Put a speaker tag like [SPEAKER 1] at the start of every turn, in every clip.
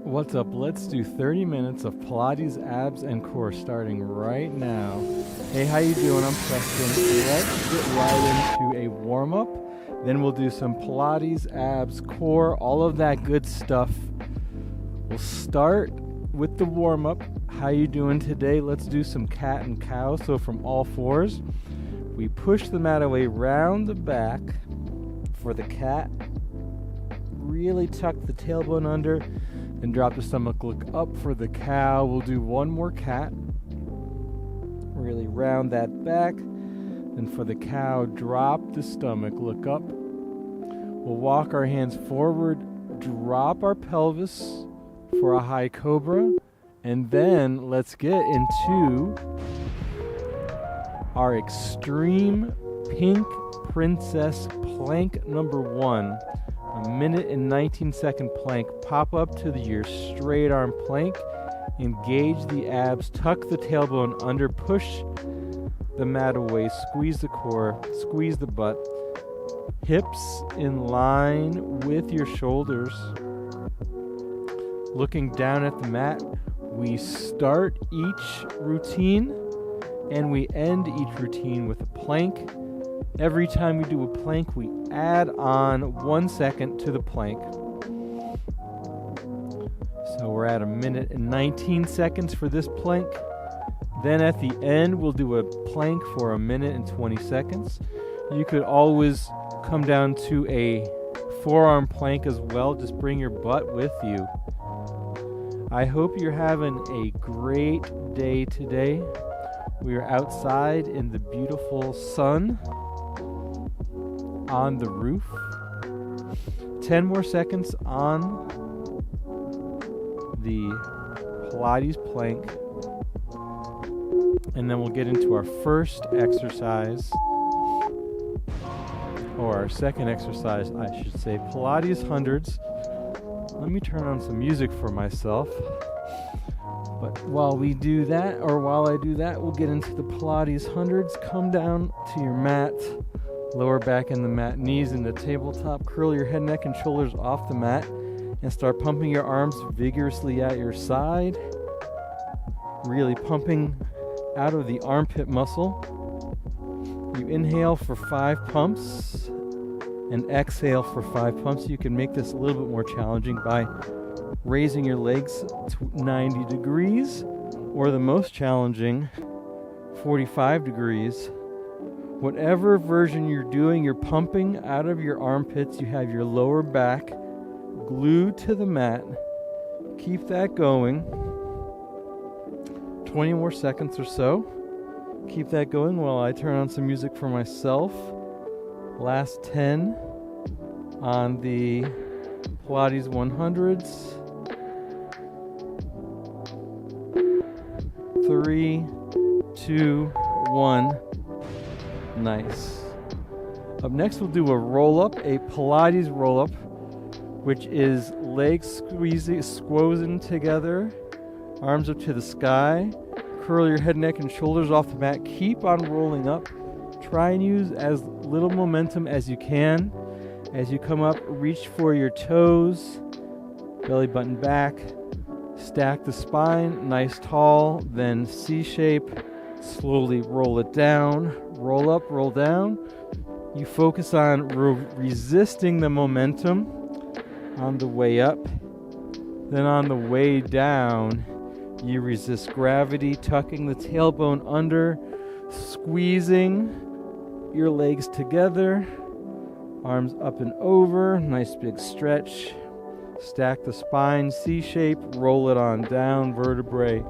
[SPEAKER 1] What's up? Let's do 30 minutes of Pilates abs and core starting right now. Hey, how you doing? I'm Preston. Let's get right into a warm-up. Then we'll do some Pilates, abs, core, all of that good stuff. We'll start with the warm-up. How you doing today? Let's do some cat and cow. So from all fours, we push the mat away round the back for the cat. Really tuck the tailbone under and drop the stomach, look up for the cow. We'll do one more cat. Really round that back. Then for the cow, drop the stomach, look up. We'll walk our hands forward, drop our pelvis for a high cobra. And then let's get into our extreme pink princess plank number 1. A minute and 19-second plank. Pop up to your straight arm plank. Engage the abs. Tuck the tailbone under. Push the mat away. Squeeze the core. Squeeze the butt. Hips in line with your shoulders. Looking down at the mat. We start each routine and we end each routine with a plank. Every time we do a plank, we add on 1 second to the plank. So we're at a minute and 19 seconds for this plank. Then at the end, we'll do a plank for a minute and 20 seconds. You could always come down to a forearm plank as well. Just bring your butt with you. I hope you're having a great day today. We are outside in the beautiful sun on the roof. 10 more seconds on the Pilates plank. And then we'll get into our first exercise, or our second exercise, I should say, Pilates Hundreds. Let me turn on some music for myself. But while I do that, we'll get into the Pilates Hundreds. Come down to your mat. Lower back in the mat, knees in the tabletop. Curl your head, neck, and shoulders off the mat. And start pumping your arms vigorously at your side. Really pumping out of the armpit muscle. You inhale for 5 pumps. And exhale for 5 pumps. You can make this a little bit more challenging by raising your legs to 90 degrees. Or the most challenging, 45 degrees. Whatever version you're doing, you're pumping out of your armpits. You have your lower back glued to the mat. Keep that going. 20 more seconds or so. Keep that going while I turn on some music for myself. Last 10 on the Pilates 100s. 3, 2, 1. Nice. Up next, we'll do a roll-up, a Pilates roll-up, which is legs squozen together, arms up to the sky. Curl your head, neck, and shoulders off the mat. Keep on rolling up. Try and use as little momentum as you can. As you come up, reach for your toes, belly button back, stack the spine, nice tall, then C shape. Slowly roll it down, roll up, roll down. You focus on resisting the momentum on the way up. Then on the way down, you resist gravity, tucking the tailbone under, squeezing your legs together, arms up and over, nice big stretch. Stack the spine, C shape, roll it on down, vertebrae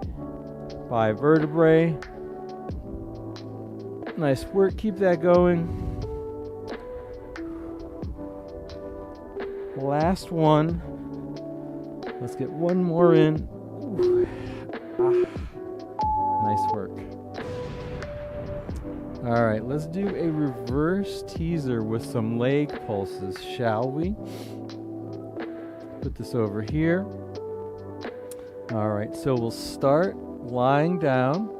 [SPEAKER 1] by vertebrae. Nice work, keep that going. Last one. Let's get one more in. Nice work. All right, let's do a reverse teaser with some leg pulses, shall we? Put this over here. All right, so we'll start lying down.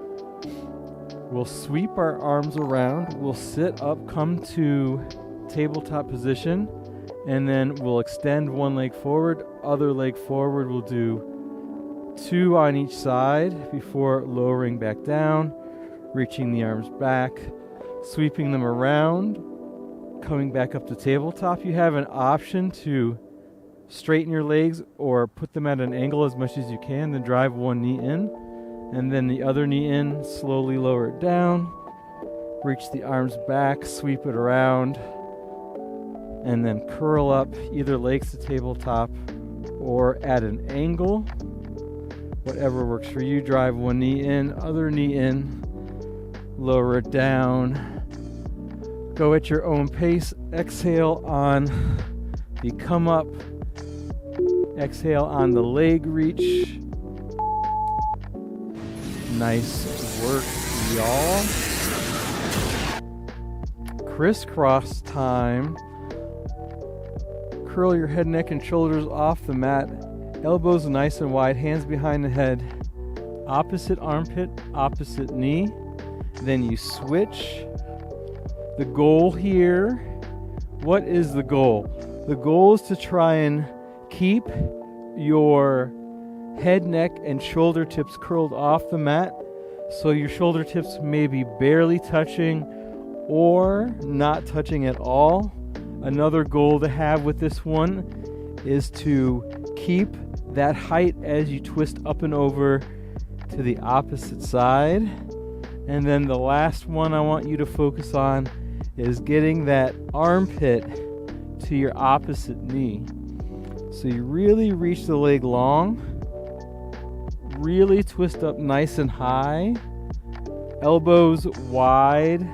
[SPEAKER 1] We'll sweep our arms around. We'll sit up, come to tabletop position, And then we'll extend one leg forward, other leg forward. We'll do 2 on each side before lowering back down, reaching the arms back, sweeping them around, coming back up to tabletop. You have an option to straighten your legs or put them at an angle as much as you can, then drive one knee in, and then the other knee in, slowly lower it down, reach the arms back, sweep it around, and then curl up either legs to tabletop or at an angle. Whatever works for you. Drive one knee in, other knee in, lower it down. Go at your own pace. Exhale on the come up. Exhale on the leg reach. Nice work, y'all. Crisscross time. Curl your head, neck, and shoulders off the mat. Elbows nice and wide, hands behind the head. Opposite armpit, opposite knee. Then you switch. The goal here, what is the goal? The goal is to try and keep your head, neck, and shoulder tips curled off the mat, so your shoulder tips may be barely touching or not touching at all. Another goal to have with this one is to keep that height as you twist up and over to the opposite side. And then the last one I want you to focus on is getting that armpit to your opposite knee. So you really reach the leg long, really twist up nice and high, elbows wide,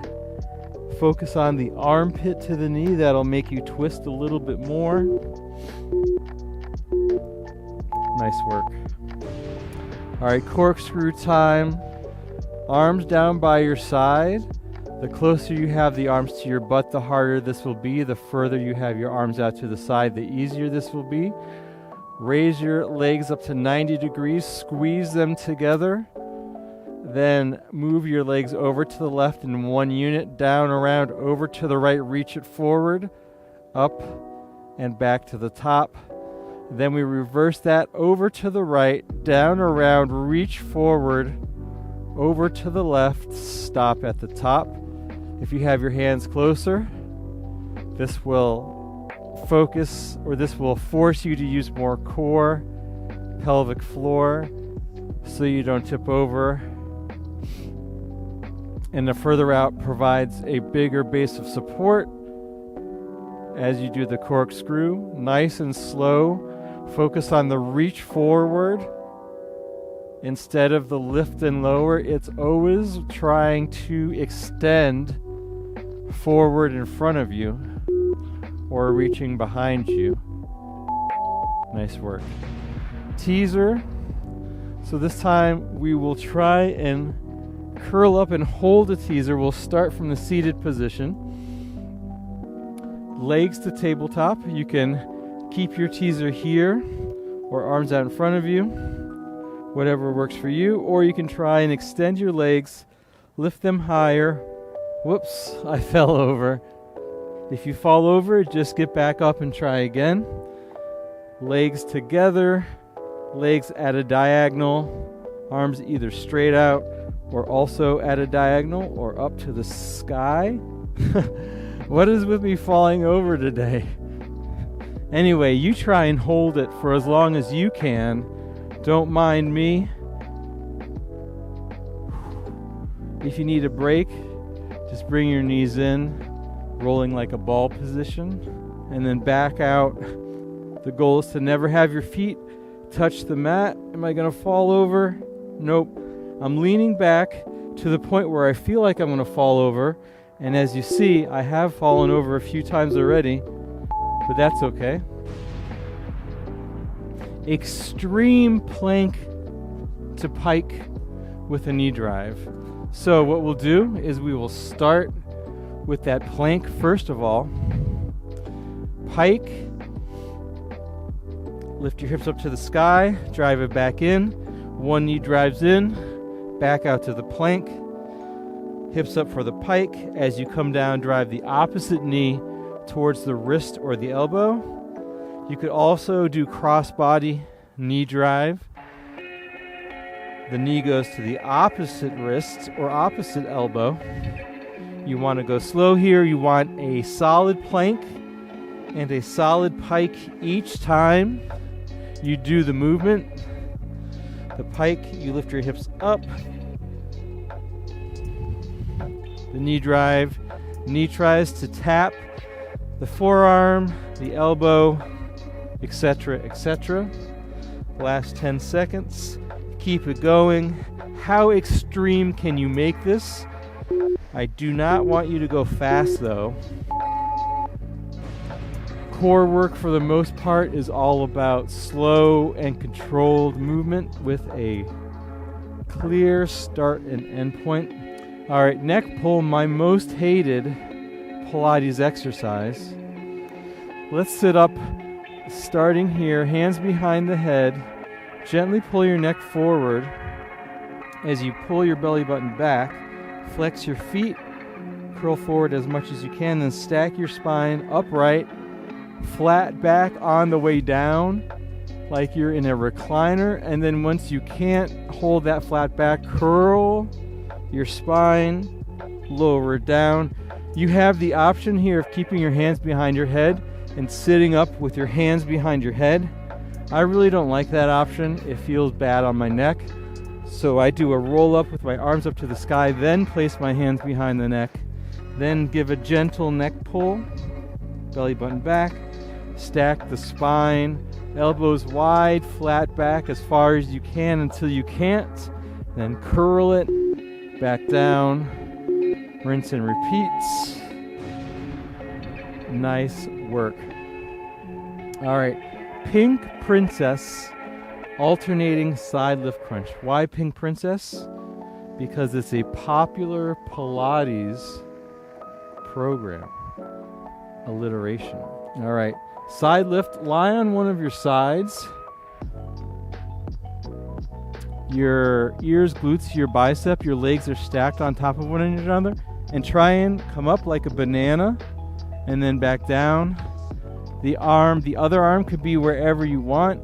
[SPEAKER 1] focus on the armpit to the knee. That'll make you twist a little bit more. Nice work. All right, corkscrew time. Arms down by your side. The closer you have the arms to your butt, the harder this will be. The further you have your arms out to the side, the easier this will be. Raise your legs up to 90 degrees, squeeze them together. Then move your legs over to the left in one unit, down, around, over to the right, reach it forward, up and back to the top. Then we reverse that over to the right, down, around, reach forward, over to the left, stop at the top. If you have your hands closer, this will focus, or this will force you to use more core, pelvic floor, so you don't tip over. And the further out provides a bigger base of support as you do the corkscrew. Nice and slow. Focus on the reach forward instead of the lift and lower. It's always trying to extend forward in front of you or reaching behind you. Nice work. Teaser. So this time we will try and curl up and hold a teaser. We'll start from the seated position. Legs to tabletop. You can keep your teaser here or arms out in front of you, whatever works for you, or you can try and extend your legs, lift them higher. Whoops, I fell over. If you fall over, just get back up and try again. Legs together, legs at a diagonal, arms either straight out or also at a diagonal or up to the sky. What is with me falling over today? Anyway, you try and hold it for as long as you can. Don't mind me. If you need a break, just bring your knees in, rolling like a ball position, and then back out. The goal is to never have your feet touch the mat. Am I going to fall over? Nope. I'm leaning back to the point where I feel like I'm going to fall over. And as you see, I have fallen over a few times already, but that's okay. Extreme plank to pike with a knee drive. So what we'll do is we will start with that plank first of all. Pike. Lift your hips up to the sky, drive it back in. One knee drives in, back out to the plank. Hips up for the pike. As you come down, drive the opposite knee towards the wrist or the elbow. You could also do crossbody knee drive. The knee goes to the opposite wrist or opposite elbow. You want to go slow here. You want a solid plank and a solid pike each time you do the movement. The pike, you lift your hips up. The knee drive, knee tries to tap the forearm, the elbow, etc., etc. Last 10 seconds. Keep it going. How extreme can you make this? I do not want you to go fast though. Core work for the most part is all about slow and controlled movement with a clear start and end point. All right, neck pull, my most hated Pilates exercise. Let's sit up, starting here, hands behind the head. Gently pull your neck forward as you pull your belly button back. Flex your feet, curl forward as much as you can, then stack your spine upright, flat back on the way down like you're in a recliner. And then once you can't hold that flat back, curl your spine, lower it down. You have the option here of keeping your hands behind your head and sitting up with your hands behind your head. I really don't like that option. It feels bad on my neck. So I do a roll up with my arms up to the sky, then place my hands behind the neck, then give a gentle neck pull, belly button back, stack the spine, elbows wide, flat back as far as you can until you can't, then curl it back down, rinse and repeats. Nice work. All right, Pink Princess alternating side lift crunch. Why Pink Princess? Because it's a popular Pilates program. Alliteration. All right, side lift, lie on one of your sides. Your ears, glutes, your bicep, your legs are stacked on top of one another, and try and come up like a banana and then back down. The other arm could be wherever you want.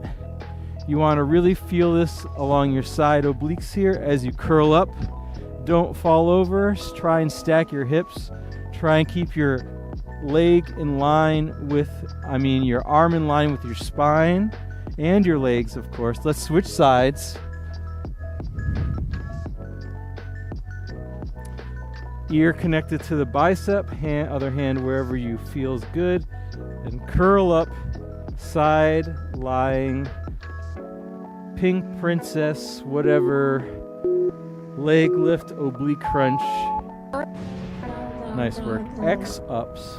[SPEAKER 1] You want to really feel this along your side obliques here as you curl up. Don't fall over. Try and stack your hips. Try and keep your leg in line with, your arm in line with your spine and your legs, of course. Let's switch sides. Ear connected to the bicep, other hand wherever you feels good, and curl up, side lying, Pink Princess, whatever, leg lift, oblique crunch. Nice work. X ups.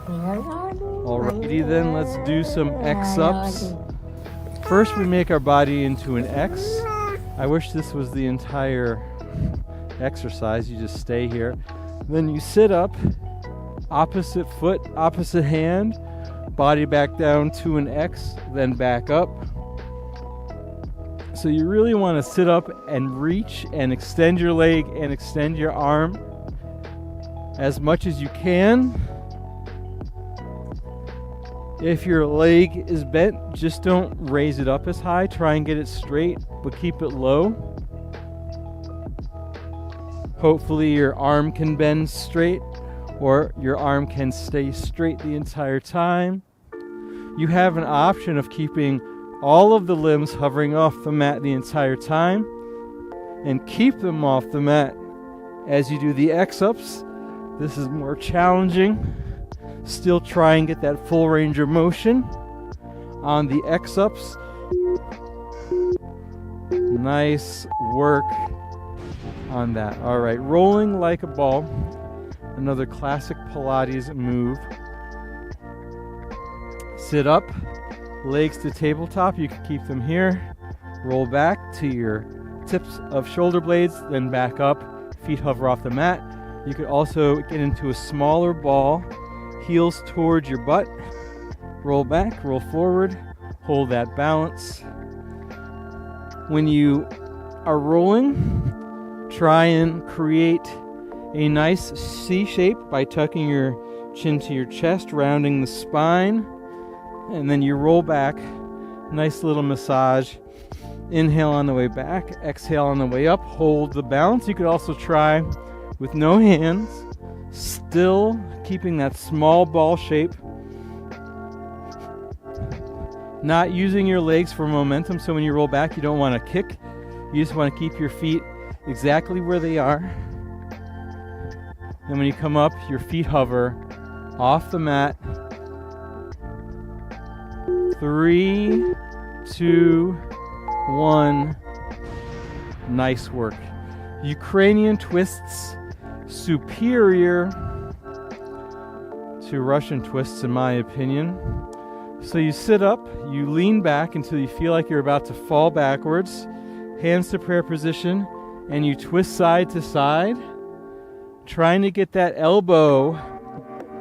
[SPEAKER 1] Alrighty then, let's do some X ups. First we make our body into an X. I wish this was the entire exercise. You just stay here. Then you sit up, opposite foot, opposite hand, body back down to an X, then back up. So you really want to sit up and reach and extend your leg and extend your arm as much as you can. If your leg is bent, just don't raise it up as high. Try and get it straight, but keep it low. Hopefully your arm can bend straight, or your arm can stay straight the entire time. You have an option of keeping all of the limbs hovering off the mat the entire time, and keep them off the mat as you do the X-ups. This is more challenging. Still try and get that full range of motion on the X-ups. Nice work on that. All right, rolling like a ball. Another classic Pilates move. Sit up, legs to tabletop. You can keep them here. Roll back to your tips of shoulder blades, then back up. Feet hover off the mat. You could also get into a smaller ball, heels towards your butt. Roll back, roll forward, hold that balance. When you are rolling, try and create a nice C shape by tucking your chin to your chest, rounding the spine. And then you roll back. Nice little massage. Inhale on the way back, exhale on the way up. Hold the balance. You could also try with no hands, still keeping that small ball shape. Not using your legs for momentum, so when you roll back, you don't want to kick. You just want to keep your feet exactly where they are. And when you come up, your feet hover off the mat. 3, 2, 1. Nice work. Ukrainian twists, superior to Russian twists in my opinion. So you sit up, you lean back until you feel like you're about to fall backwards, hands to prayer position, and you twist side to side, trying to get that elbow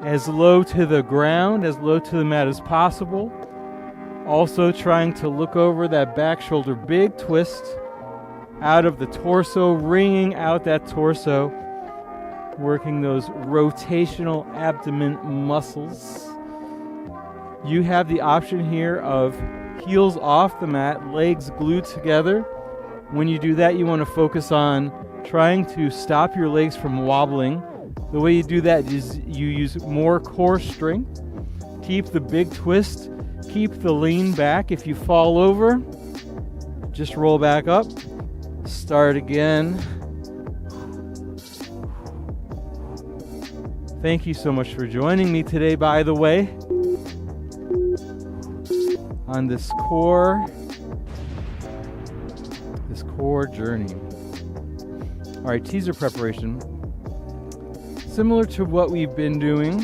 [SPEAKER 1] as low to the ground, as low to the mat as possible. Also trying to look over that back shoulder, big twist out of the torso, wringing out that torso, working those rotational abdomen muscles. You have the option here of heels off the mat, legs glued together. When you do that, you want to focus on trying to stop your legs from wobbling. The way you do that is you use more core strength. Keep the big twist. Keep the lean back. If you fall over, just roll back up. Start again. Thank you so much for joining me today, by the way, on this core journey. All right, teaser preparation. Similar to what we've been doing.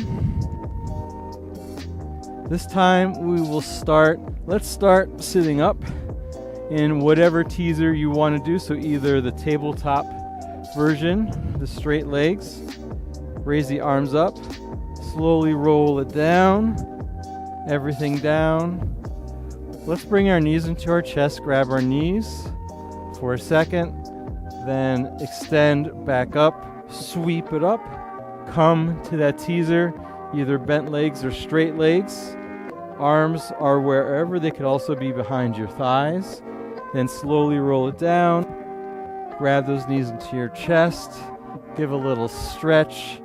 [SPEAKER 1] This time we will let's start sitting up in whatever teaser you want to do. So either the tabletop version, the straight legs, raise the arms up, slowly roll it down, everything down. Let's bring our knees into our chest, grab our knees for a second, then extend back up, sweep it up, come to that teaser, either bent legs or straight legs. Arms are wherever, they could also be behind your thighs. Then slowly roll it down, grab those knees into your chest, give a little stretch,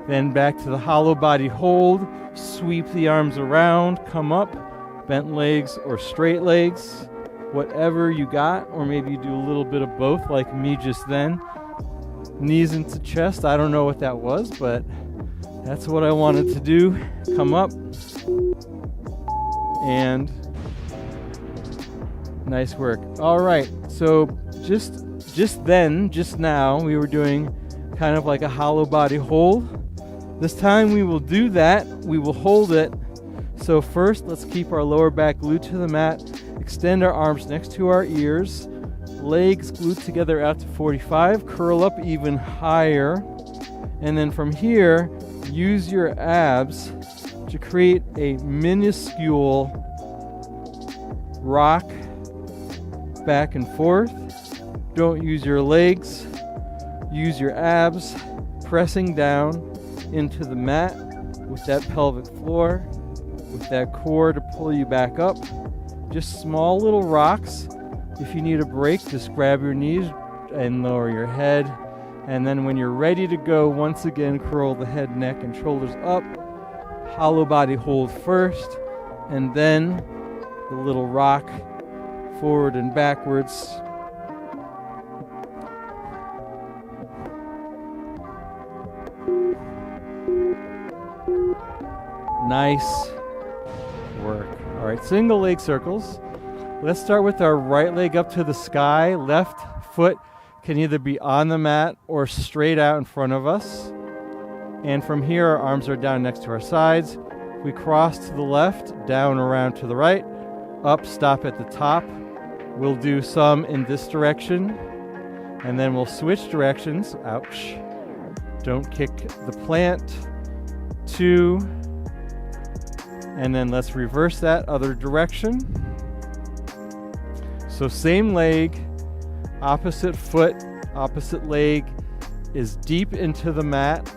[SPEAKER 1] then back to the hollow body hold, sweep the arms around, come up, bent legs or straight legs, whatever you got, or maybe you do a little bit of both like me just then. Knees into chest, I don't know what that was, but that's what I wanted to do. Come up, and nice work. All right, so just now, we were doing kind of like a hollow body hold. This time we will do that, we will hold it. So first, let's keep our lower back glued to the mat, extend our arms next to our ears, legs glued together out to 45, curl up even higher, and then from here, use your abs to create a minuscule rock back and forth. Don't use your legs, use your abs, pressing down into the mat with that pelvic floor, with that core to pull you back up. Just small little rocks. If you need a break, just grab your knees and lower your head. And then when you're ready to go, once again, curl the head, neck, and shoulders up. Hollow body hold first, and then the little rock forward and backwards. Nice work. All right, single leg circles. Let's start with our right leg up to the sky. Left foot can either be on the mat or straight out in front of us. And from here, our arms are down next to our sides. We cross to the left, down around to the right, up, stop at the top. We'll do some in this direction, and then we'll switch directions. Ouch. Don't kick the plant. 2. And then let's reverse that other direction. So same leg, opposite foot, opposite leg is deep into the mat,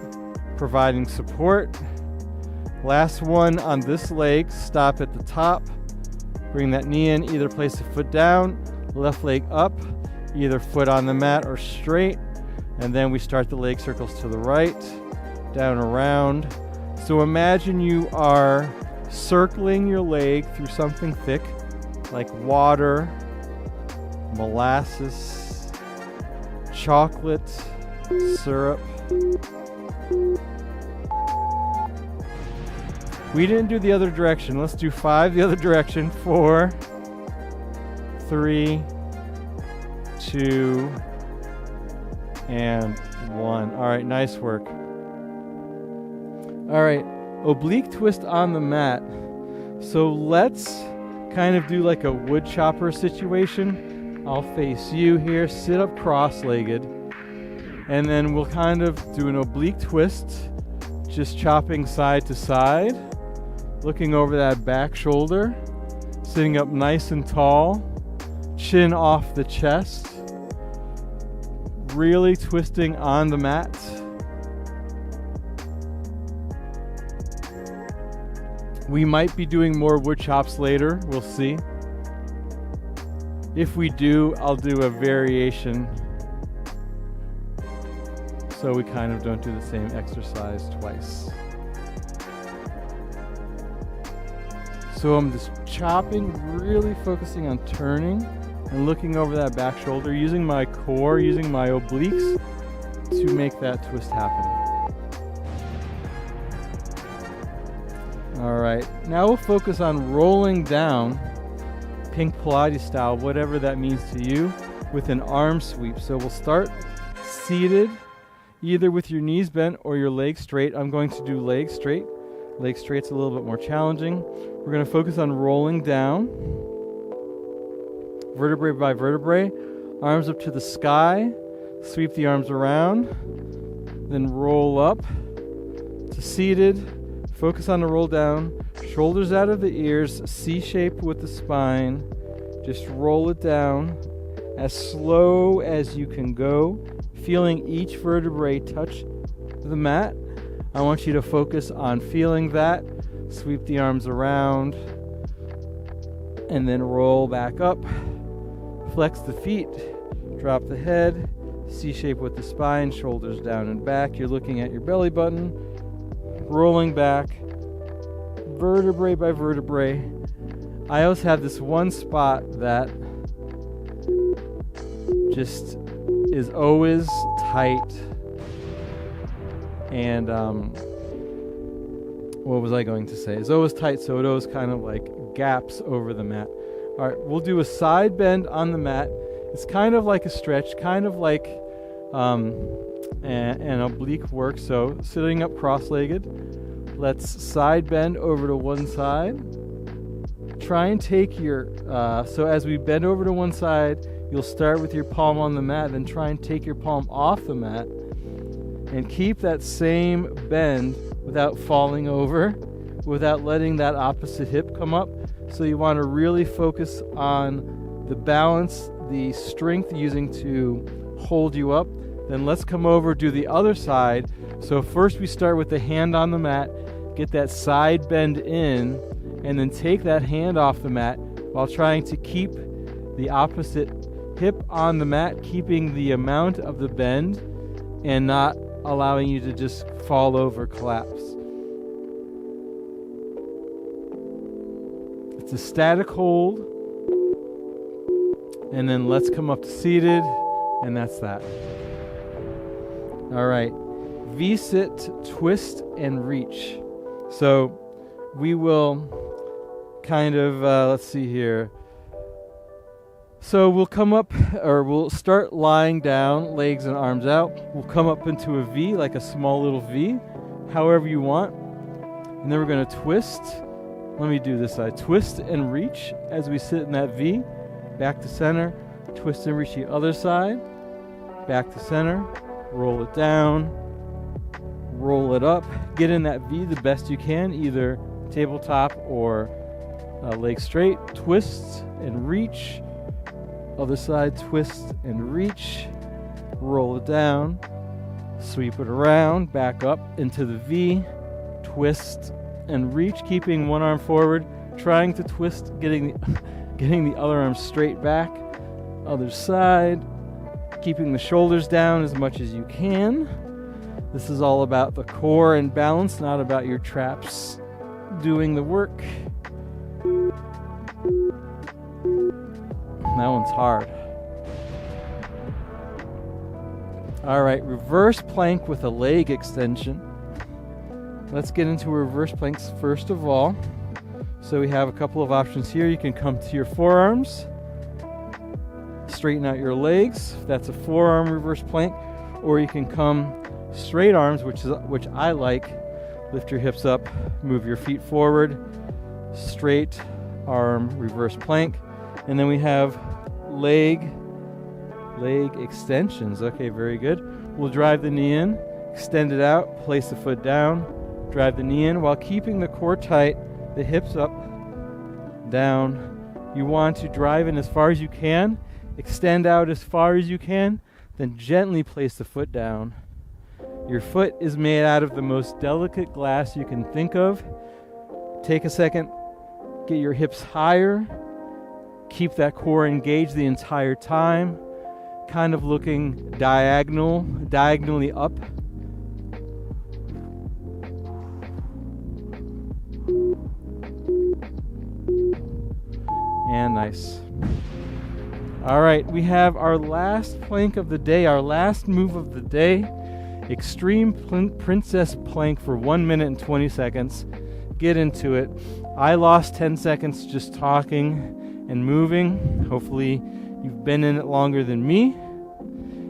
[SPEAKER 1] providing support. Last one on this leg, stop at the top. Bring that knee in, either place the foot down, left leg up, either foot on the mat or straight. And then we start the leg circles to the right, down, around. So imagine you are circling your leg through something thick, like water, molasses, chocolate, syrup. We didn't do the other direction. Let's do 5 the other direction. 4, 3, 2, and 1. All right, nice work. All right, oblique twist on the mat. So let's kind of do like a wood chopper situation. I'll face you here, sit up cross-legged, and then we'll kind of do an oblique twist, just chopping side to side, looking over that back shoulder, sitting up nice and tall, chin off the chest, really twisting on the mat. We might be doing more wood chops later, we'll see. If we do, I'll do a variation so we kind of don't do the same exercise twice. So I'm just chopping, really focusing on turning and looking over that back shoulder, using my core, using my obliques to make that twist happen. All right, now we'll focus on rolling down, pink Pilates style, whatever that means to you, with an arm sweep. So we'll start seated, either with your knees bent or your legs straight. I'm going to do legs straight. Leg straight's a little bit more challenging. We're going to focus on rolling down, vertebrae by vertebrae, arms up to the sky, sweep the arms around, then roll up to seated. Focus on the roll down, shoulders out of the ears, C shape with the spine. Just roll it down as slow as you can go, feeling each vertebrae touch the mat. I want you to focus on feeling that. Sweep the arms around and then roll back up. Flex the feet, drop the head, C shape with the spine, shoulders down and back. You're looking at your belly button. Rolling back, vertebrae by vertebrae. I always have this one spot that just is always tight. And what was I going to say? It's always tight, so it always kind of like gaps over the mat. All right, we'll do a side bend on the mat. It's kind of like a stretch, kind of like an oblique work. So sitting up cross-legged, let's side bend over to one side. Try and take your, so as we bend over to one side, you'll start with your palm on the mat, then try and take your palm off the mat and keep that same bend without falling over, without letting that opposite hip come up. So you want to really focus on the balance, the strength using to hold you up. Then let's come over, do the other side. So first we start with the hand on the mat, get that side bend in, and then take that hand off the mat while trying to keep the opposite hip on the mat, keeping the amount of the bend and not allowing you to just fall over, collapse. It's a static hold. And then let's come up to seated, and that's that. All right, V-sit, twist, and reach. So we will kind of, let's see here. So we'll come up, or we'll start lying down, legs and arms out. We'll come up into a V, like a small little V, however you want. And then we're going to twist. Let me do this side. Twist and reach as we sit in that V. Back to center. Twist and reach the other side. Back to center. Roll it down. Roll it up. Get in that V the best you can, either tabletop or leg straight. Twist and reach. Other side, twist and reach. Roll it down. Sweep it around. Back up into the V. Twist and reach, keeping one arm forward, trying to twist, getting the other arm straight back. Other side, keeping the shoulders down as much as you can. This is all about the core and balance, not about your traps doing the work. That one's hard. All right, reverse plank with a leg extension. Let's get into reverse planks first of all. So we have a couple of options here. You can come to your forearms, straighten out your legs. That's a forearm reverse plank. Or you can come straight arms, which I like. Lift your hips up, move your feet forward, straight arm reverse plank. And then we have leg extensions. Okay, very good. We'll drive the knee in, extend it out, place the foot down, drive the knee in while keeping the core tight, the hips up, down. You want to drive in as far as you can, extend out as far as you can, then gently place the foot down. Your foot is made out of the most delicate glass you can think of. Take a second, get your hips higher, keep that core engaged the entire time, kind of looking diagonally up. And nice. All right, we have our last plank of the day, our last move of the day. Extreme princess plank for 1 minute and 20 seconds. Get into it. I lost 10 seconds just talking and moving. Hopefully you've been in it longer than me.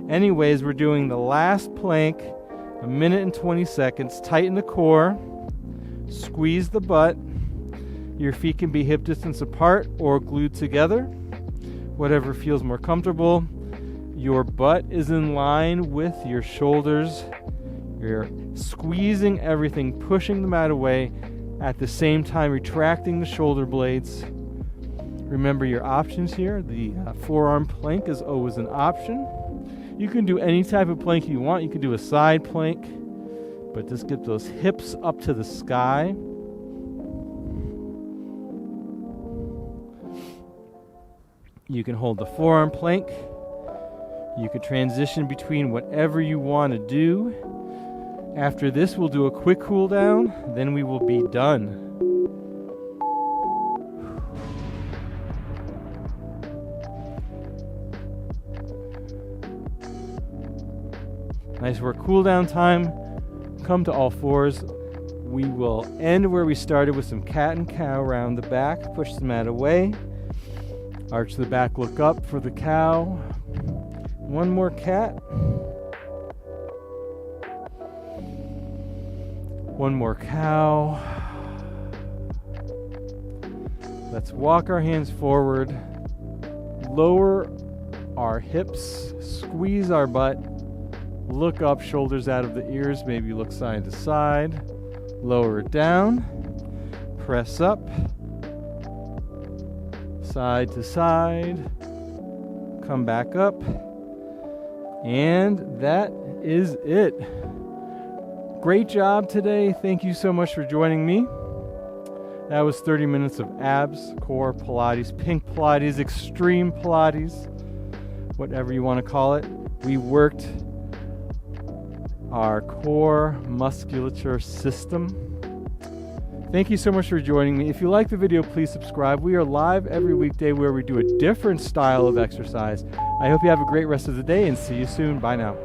[SPEAKER 1] Anyways, we're doing the last plank, 1 minute and 20 seconds. Tighten the core, squeeze the butt. Your feet can be hip distance apart or glued together, whatever feels more comfortable. Your butt is in line with your shoulders. You're squeezing everything, pushing the mat away, at the same time retracting the shoulder blades. Remember your options here. The forearm plank is always an option. You can do any type of plank you want. You can do a side plank, but just get those hips up to the sky. You can hold the forearm plank. You can transition between whatever you want to do. After this, we'll do a quick cool down, then we will be done. Nice work. Cool down time. Come to all fours. We will end where we started with some cat and cow around the back. Push the mat away. Arch the back, look up for the cow. One more cat. One more cow. Let's walk our hands forward. Lower our hips. Squeeze our butt. Look up, shoulders out of the ears. Maybe look side to side. Lower it down. Press up. Side to side. Come back up. And that is it. Great job today. Thank you so much for joining me. That was 30 minutes of abs, core Pilates, pink Pilates, extreme Pilates, whatever you want to call it. We worked our core musculature system. Thank you so much for joining me. If you like the video, please subscribe. We are live every weekday where we do a different style of exercise. I hope you have a great rest of the day and see you soon. Bye now.